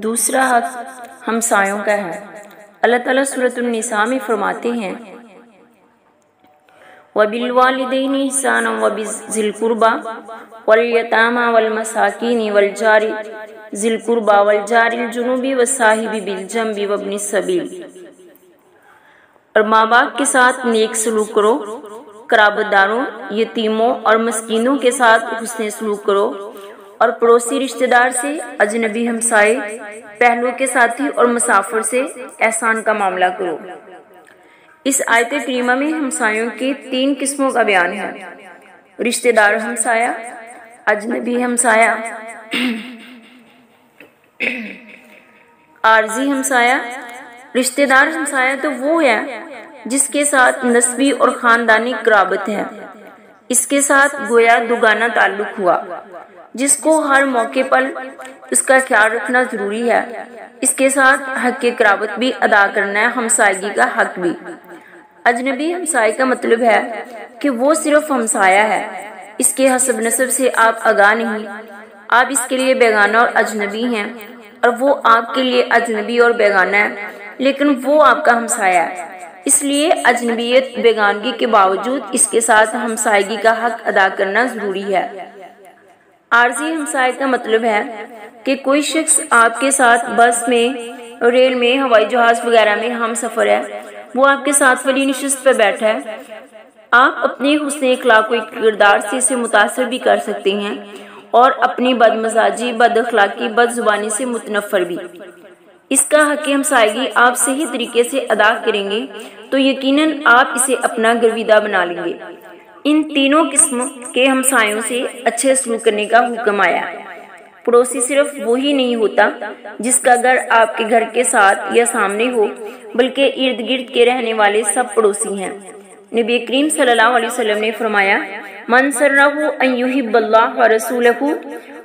دوسرا حق ہمسایوں کا ہے۔ اللہ تعالیٰ سورۃ النساء میں فرماتے ہیں وَبِالْوَالِدَيْنِ إِحْسَانًا وَبِذِي الْقُرْبَى وَالْيَتَامَى وَالْمَسَاكِينِ وَالْجَارِ ذِي الْقُرْبَى وَالْجَارِ الْجُنُبِ وَالصَّاحِبِ بِالْجَنبِ وَابْنِ السَّبِيلِ، اور ماں باپ کے ساتھ نیک سلوک کرو، قرابت داروں، یتیموں اور مسکینوں کے ساتھ حسن سلوک کرو، اور پڑوسی رشتہ دار سے، اجنبی ہمسائے، پہلو کے ساتھی اور مسافر سے احسان کا معاملہ کرو۔ اس آیت کریمہ میں ہمسایوں کی 3 قسموں کا بیان ہے: رشتہ دار ہمسایہ، اجنبی ہمسایہ، عارضی ہمسایہ۔ رشتہ دار ہمسایہ تو وہ ہے جس کے ساتھ نسبی اور خاندانی قرابت ہے، اس کے ساتھ گویا دوگانہ تعلق ہوا، جس کو ہر موقع پر اس کا خیال رکھنا ضروری ہے، اس کے ساتھ حق قرابت بھی ادا کرنا ہے، ہمسائیگی کا حق بھی۔ اجنبی ہمسائے کا مطلب ہے کہ وہ صرف ہمسایہ ہے، اس کے حسب نسب سے آپ آگاہ نہیں، آپ اس کے لیے بیگانہ اور اجنبی ہیں، اور وہ آپ کے لیے اجنبی اور بیگانہ ہے، لیکن وہ آپ کا ہمسایہ ہے، اس لیے اجنبیت بیگانگی کے باوجود اس کے ساتھ ہمسائیگی کا حق ادا کرنا ضروری ہے۔ عارضی ہمسائے کا مطلب ہے کہ کوئی شخص آپ کے ساتھ بس میں، ریل میں، ہوائی جہاز وغیرہ میں ہم سفر ہے، وہ آپ کے ساتھ والی نشست پر بیٹھا ہے، آپ اپنے حسن اخلاق و کردار سے اسے متاثر بھی کر سکتے ہیں، اور اپنی بد مزاجی، بد اخلاقی، بد زبانی سے متنفر بھی۔ اس کا حق ہمسائیگی آپ صحیح طریقے سے ادا کریں گے تو یقیناً آپ اسے اپنا گرویدہ بنا لیں گے۔ ان تینوں قسم کے ہمسایوں سے اچھے سلوک کرنے کا حکم آیا۔ پڑوسی صرف وہی نہیں ہوتا جس کا گھر آپ کے گھر کے ساتھ یا سامنے ہو، بلکہ ارد گرد کے رہنے والے سب پڑوسی ہیں۔ نبی کریم صلی اللہ علیہ وسلم نے فرمایا من سرہ ان یحب اللہ ورسولہ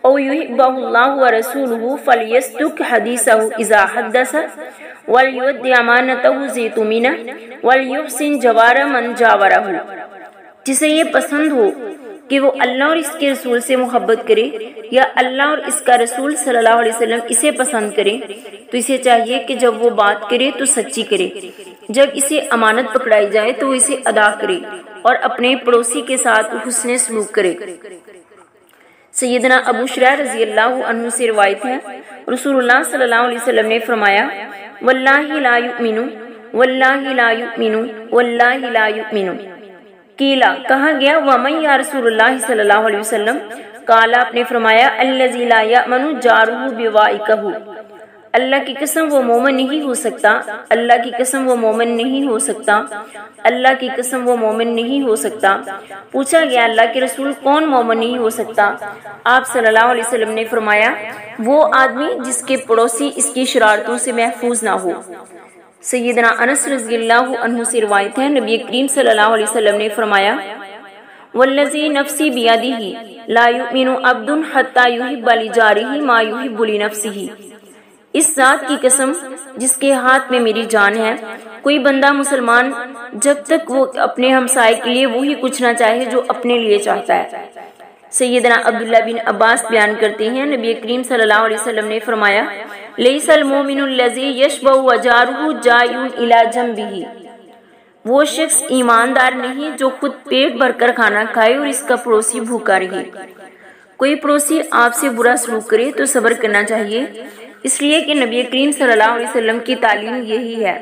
او یحبہ اللہ ورسولہ فلیصدق حدیثہ اذا حدث ولیؤد امانتہ ذی اطمینہ ولیحسن جوار من جاورہ، جسے یہ پسند ہو کہ وہ اللہ اور اس کے رسول سے محبت کرے، یا اللہ اور اس کا رسول صلی اللہ علیہ وسلم اسے پسند کرے، تو اسے چاہیے کہ جب وہ بات کرے تو سچی کرے، جب اسے امانت پکڑائی جائے تو وہ اسے ادا کرے، اور اپنے پڑوسی کے ساتھ حسن سلوک کرے۔ سیدنا ابو شریح رضی اللہ عنہ سے روایت ہے، رسول اللہ صلی اللہ علیہ وسلم نے فرمایا واللہ لا یؤمن واللہ لا یؤمن واللہ لا یؤمن، قیلا کہا گیا ومن یا رسول اللہ صلی اللہ علیہ وسلم، قال آپ نے فرمایا الذی لا یأمن جارہ بوائقہ، اللہ کی قسم وہ مومن نہیں ہو سکتا، اللہ کی قسم وہ مومن نہیں ہو سکتا، اللہ کی قسم وہ مومن نہیں ہو سکتا۔ پوچھا گیا اللہ کے رسول کون مومن نہیں ہو سکتا؟ آپ صلی اللہ علیہ وسلم نے فرمایا وہ آدمی جس کے پڑوسی اس کی شرارتوں سے محفوظ نہ ہو۔ سیدنا انس رضی اللہ عنہ سے روایت ہے، نبی کریم صلی اللہ علیہ وسلم نے فرمایا والذی نفسی بیدہ لا یؤمن عبد حتی یحب لجارہ ما یحب لنفسہ، اس ذات کی قسم جس کے ہاتھ میں میری جان ہے، کوئی بندہ مسلمان جب تک وہ اپنے ہمسائے کے لیے وہی کچھ نہ چاہے جو اپنے لیے چاہتا ہے۔ سیدنا عبداللہ بن عباس بیان کرتے ہیں، نبی کریم صلی اللہ علیہ وسلم نے فرمایا لیس المؤمن الذی یشبع وجارہ جائع الی جنبہ، وہ شخص ایماندار نہیں جو خود پیٹ بھر کر کھانا کھائے اور اس کا پڑوسی بھوکا رہے۔ کوئی پڑوسی آپ سے برا سلوک کرے تو صبر کرنا چاہیے، اس لیے کہ نبی کریم صلی اللہ علیہ وسلم کی تعلیم یہی ہے۔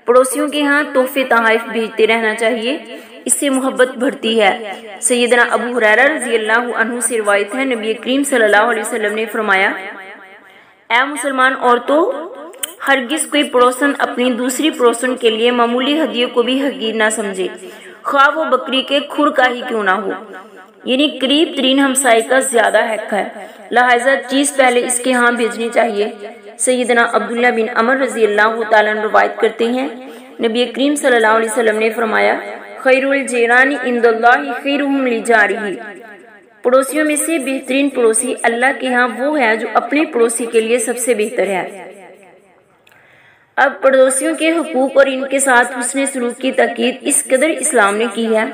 پڑوسیوں کے ہاں تحفے تحائف بھیجتے رہنا چاہیے، اس سے محبت بڑھتی ہے۔ سیدنا ابو ہریرہ رضی اللہ عنہ سے روایت ہے، نبی کریم صلی اللہ علیہ وسلم نے فرمایا اے مسلمان عورتوں، ہرگز کوئی پڑوسن اپنی دوسری پڑوسن کے لیے معمولی ہدیے کو بھی حقیر نہ سمجھے، خواہ وہ بکری کے کھر کا ہی کیوں نہ ہو، یعنی قریب ترین ہمسائے کا زیادہ حق ہے، لہذا چیز پہلے اس کے ہاں بھیجنی چاہیے۔ سیدنا عبداللہ بن عمر رضی اللہ تعالیٰ عنہ روایت کرتے ہیں، نبی کریم صلی اللہ علیہ وسلم نے فرمایا خیر الجیران عند اللہ خیرہم لجارہ، پڑوسیوں میں سے بہترین پڑوسی اللہ کے ہاں وہ ہے جو اپنے پڑوسی کے لیے سب سے بہتر ہے۔ اب پڑوسیوں کے حقوق اور ان کے ساتھ حسن سلوک کی تاکید اس قدر اسلام نے کی ہے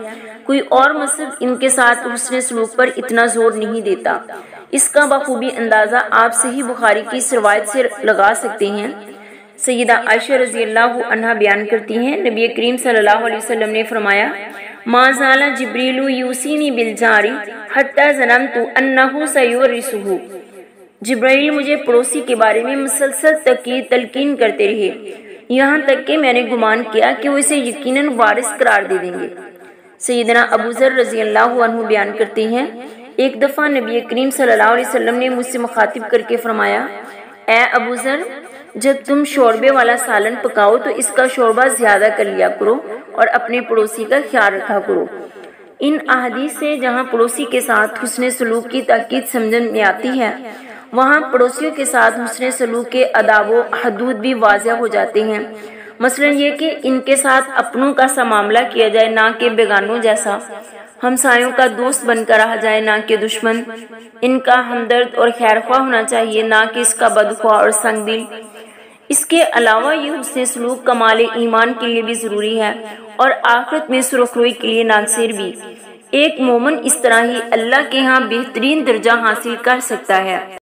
کوئی اور مذہب ان کے ساتھ حسن سلوک پر اتنا زور نہیں دیتا۔ اس کا بخوبی اندازہ آپ صحیح بخاری کی اس روایت سے لگا سکتے ہیں۔ سیدہ عائشہ رضی اللہ عنہا بیان کرتی ہیں، نبی کریم صلی اللہ علیہ وسلم نے فرمایا، ما زال جبریل یوصینی بالجار حتی ظننت انہ سیورثہ۔ جبرائیل مجھے پڑوسی کے بارے میں مسلسل تلقین کرتے رہے، یہاں تک کہ میں نے گمان کیا کہ وہ اسے یقیناً وارث قرار دے دیں گے۔ سیدنا ابو ذر رضی اللہ عنہ بیان کرتے ہیں، ایک دفعہ نبی کریم صلی اللہ علیہ وسلم نے مجھ سے مخاطب کر کے فرمایا، اے ابو ذر، جب تم شوربے والا سالن پکاؤ تو اس کا شوربہ زیادہ کر لیا کرو اور اپنے پڑوسی کا خیال رکھا کرو۔ ان احادیث سے جہاں پڑوسی کے ساتھ حسن سلوک کی تاکید سمجھ میں آتی ہے، وہاں پڑوسیوں کے ساتھ حسن سلوک کے آداب و حدود بھی واضح ہو جاتے ہیں۔ مثلا یہ کہ ان کے ساتھ اپنوں کا سا معاملہ کیا جائے، نہ کہ بیگانوں جیسا، ہمسایوں کا دوست بن کر رہا جائے، نہ کہ دشمن، ان کا ہمدرد اور خیرخواہ ہونا چاہیے، نہ کہ اس کا بدخواہ اور سنگ دل۔ اس کے علاوہ یہ حسن سلوک کمال ایمان کے لیے بھی ضروری ہے اور آخرت میں سرخروئی کے لیے ناگزیر بھی۔ ایک مومن اس طرح ہی اللہ کے ہاں بہترین درجہ حاصل کر سکتا ہے۔